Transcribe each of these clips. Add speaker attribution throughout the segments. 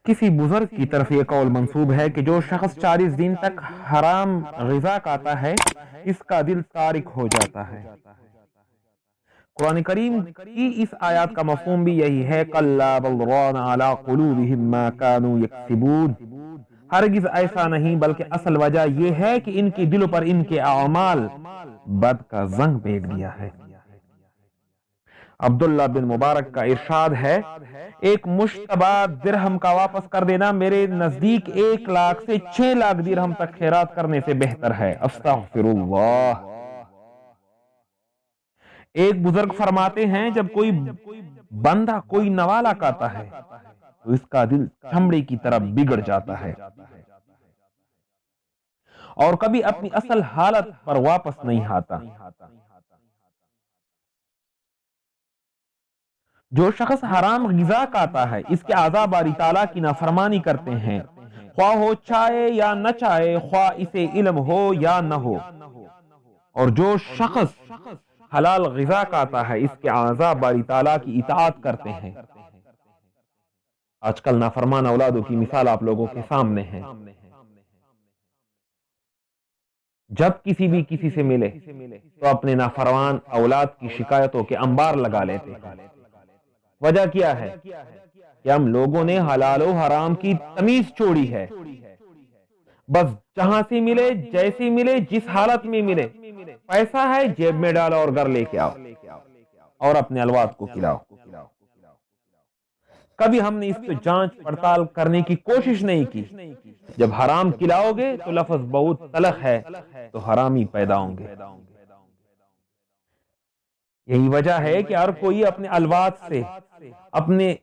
Speaker 1: کسی بزرگ کی طرف یہ قول منسوب ہے کہ جو شخص 40 دن تک حرام غذا کھاتا ہے اس کا دل تارک ہو جاتا ہے۔ قرآن کریم کی اس آیات کا مفہوم بھی یہی ہے، کَلَّا بَلْ رَانَ عَلَىٰ قُلُوبِهِم مَّا كَانُوا يَكْسِبُونَ، ہرگز ایسا نہیں، بلکہ اصل وجہ یہ ہے کہ ان کے دلوں پر ان کے اعمال بد کا زنگ بیٹھ گیا ہے۔ عبداللہ بن مبارک کا ارشاد ہے، ایک مشتبہ درہم کا واپس کر دینا میرے نزدیک 1 لاکھ سے 6 لاکھ درہم تک خیرات کرنے سے بہتر ہے۔ استغفر اللہ۔ ایک بزرگ فرماتے ہیں جب کوئی بندہ کوئی نوالا کہتا ہے تو اس کا دل چمڑے کی طرح بگڑ جاتا ہے اور کبھی اپنی اصل حالت پر واپس نہیں آتا۔ جو شخص حرام غذا کھاتا ہے اس کے اعضاء باری تعالیٰ کی نافرمانی کرتے ہیں، خواہ ہو چاہے یا نہ چاہے، خواہ اسے علم ہو یا نہ ہو۔ اور جو شخص حلال غذا کھاتا ہے اس کے اعضاء باری تعالیٰ کی اطاعت کرتے ہیں۔ آج کل نافرمان اولادوں کی مثال آپ لوگوں کے سامنے ہے۔ جب کسی سے ملے تو اپنے نافرمان اولاد کی شکایتوں کے انبار لگا لیتے ہیں۔ وجہ کیا ہے کہ ہم لوگوں نے حلال و حرام کی تمیز چھوڑی ہے۔ بس جہاں سے ملے، جیسے ملے، جس حالت میں ملے، پیسہ ہے جیب میں ڈالو اور گھر لے کے آؤ اور اپنے اولاد کو کھلاؤ۔ کبھی ہم نے اس پہ جانچ پڑتال کرنے کی کوشش نہیں کی۔ جب حرام کھلاؤ گے تو لفظ بہت تلخ ہے تو حرامی پیدا ہوں گے۔ یہی وجہ ہے کہ ہر کوئی اپنے اولاد سے، اپنے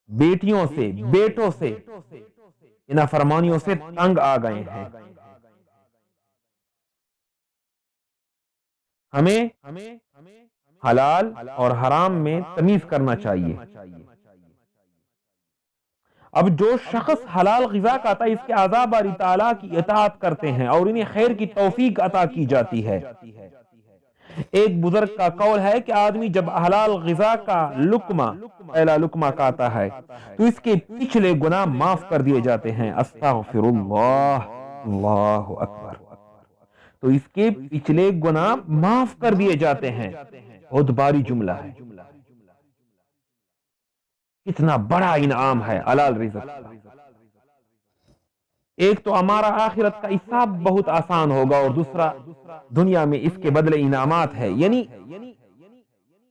Speaker 1: بیٹیوں سے، بیٹوں سے، نافرمانیوں سے تنگ آ گئے ہیں۔ ہمیں حلال اور حرام میں تمیز کرنا چاہیے۔ اب جو شخص حلال غذا کھاتا ہے اس کے اعضاء باری تعالیٰ کی اطاعت کرتے ہیں اور انہیں خیر کی توفیق عطا کی جاتی ہے۔ ایک بزرگ کا قول ہے کہ آدمی جب حلال غذا کا پہلا لقمہ کھاتا ہے تو اس کے پچھلے گناہ معاف کر دیے جاتے ہیں۔ استغفر اللہ، اللہ اکبر۔ تو اس کے پچھلے گناہ معاف کر دیے جاتے ہیں۔ بہت بھاری جملہ ہے، کتنا بڑا انعام ہے حلال رزق۔ ایک تو ہمارا آخرت کا حساب بہت آسان ہوگا اور دوسرا دنیا میں اس کے بدلے انعامات ہے۔ یعنی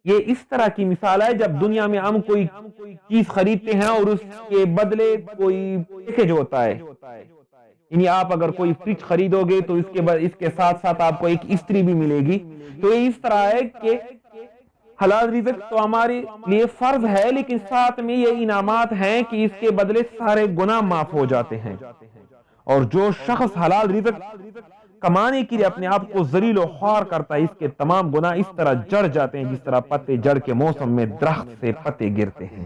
Speaker 1: یہ اس طرح کی مثال ہے جب دنیا میں ہم کوئی چیز خریدتے ہیں اور اس کے بدلے کوئی پیکیج ہوتا ہے۔ یعنی آپ اگر کوئی فریج خریدو گے تو اس کے ساتھ ساتھ آپ کو ایک استری بھی ملے گی۔ تو یہ اس طرح ہے کہ حلال رزق تو ہمارے لیے فرض ہے، لیکن ساتھ میں یہ انعامات ہیں کہ اس کے بدلے سارے گناہ معاف ہو جاتے ہیں۔ اور جو شخص حلال رزق کمانے کے لیے اپنے آپ کو ذلیل و خوار کرتا ہے اس کے تمام گناہ اس طرح جڑ جاتے ہیں جس طرح پتے جڑ کے موسم میں درخت سے پتے گرتے ہیں۔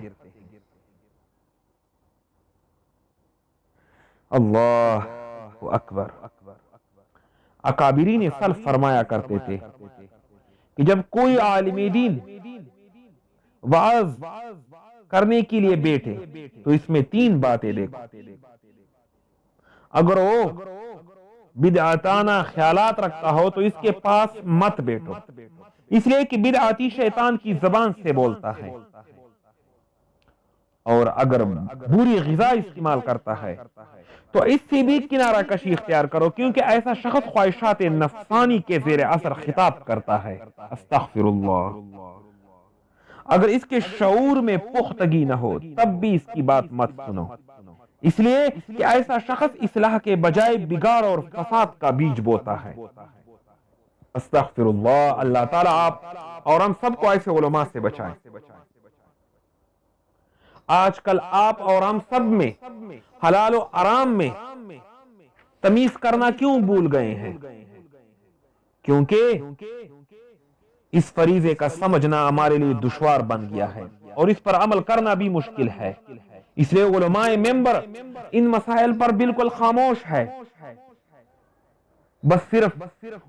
Speaker 1: اللہ اکبر۔ اکابرین سلف فرمایا کرتے تھے کہ جب کوئی عالم دین وعظ کرنے کے لیے بیٹھے تو اس میں 3 باتیں دیکھو۔ اگر وہ بدعتانہ خیالات رکھتا ہو تو اس کے پاس مت بیٹھو، اس لیے کہ بدعتی شیطان کی زبان سے بولتا ہے۔ اور اگر بری غذا استعمال کرتا ہے تو اس سے بھی کنارہ کشی اختیار کرو، کیونکہ ایسا شخص خواہشات نفسانی کے زیر اثر خطاب کرتا ہے۔ استغفر اللہ۔ اگر اس کے شعور میں پختگی نہ ہو تب بھی اس کی بات مت سنو، اس لیے کہ ایسا شخص اصلاح کے بجائے بگاڑ اور فساد کا بیج بوتا ہے۔ استغفر اللہ۔ اللہ تعالیٰ آپ اور ہم سب کو ایسے علماء سے بچائے۔ آج کل آپ اور ہم سب میں حلال و حرام میں تمیز کرنا کیوں بھول گئے ہیں؟ کیونکہ اس فریضے کا سمجھنا ہمارے لیے دشوار بن گیا ہے اور اس پر عمل کرنا بھی مشکل ہے۔ اس لیے علماء ممبر ان مسائل پر بالکل خاموش ہے۔ بس صرف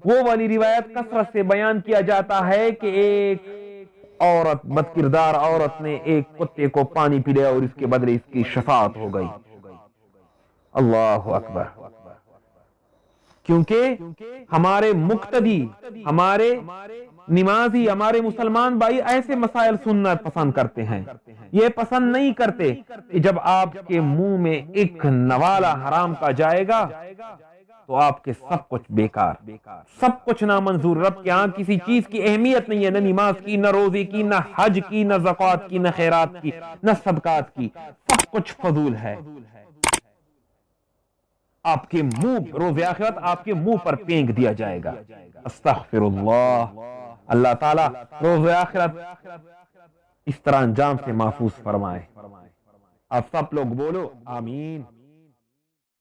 Speaker 1: وہ والی روایت کثرت سے بیان کیا جاتا ہے کہ ایک عورت بد کردار عورت نے ایک کتے کو پانی پلایا اور اس کے بدلے اس کی شفاعت ہو گئی. اللہ اکبر. کیونکہ ہمارے مقتدی، ہمارے نمازی، ہمارے مسلمان بھائی ایسے مسائل سننا پسند کرتے ہیں. یہ پسند نہیں کرتے کہ جب آپ کے منہ میں ایک نوالا حرام کا جائے گا تو آپ کے سب کچھ بیکار، سب کچھ نامنظور. رب کے ہاں کسی چیز کی اہمیت نہیں ہے، نہ نماز کی، نہ روزے کی، نہ حج کی، نہ زکوٰۃ کی، نہ خیرات کی، نہ صدقات کی. سب کچھ فضول ہے. آپ کے منہ روز آخرت آپ کے منہ پر پھینک دیا جائے گا. استغفر اللہ. اللہ تعالیٰ روز آخرت اس طرح انجام سے محفوظ فرمائے. آپ سب لوگ بولو آمین.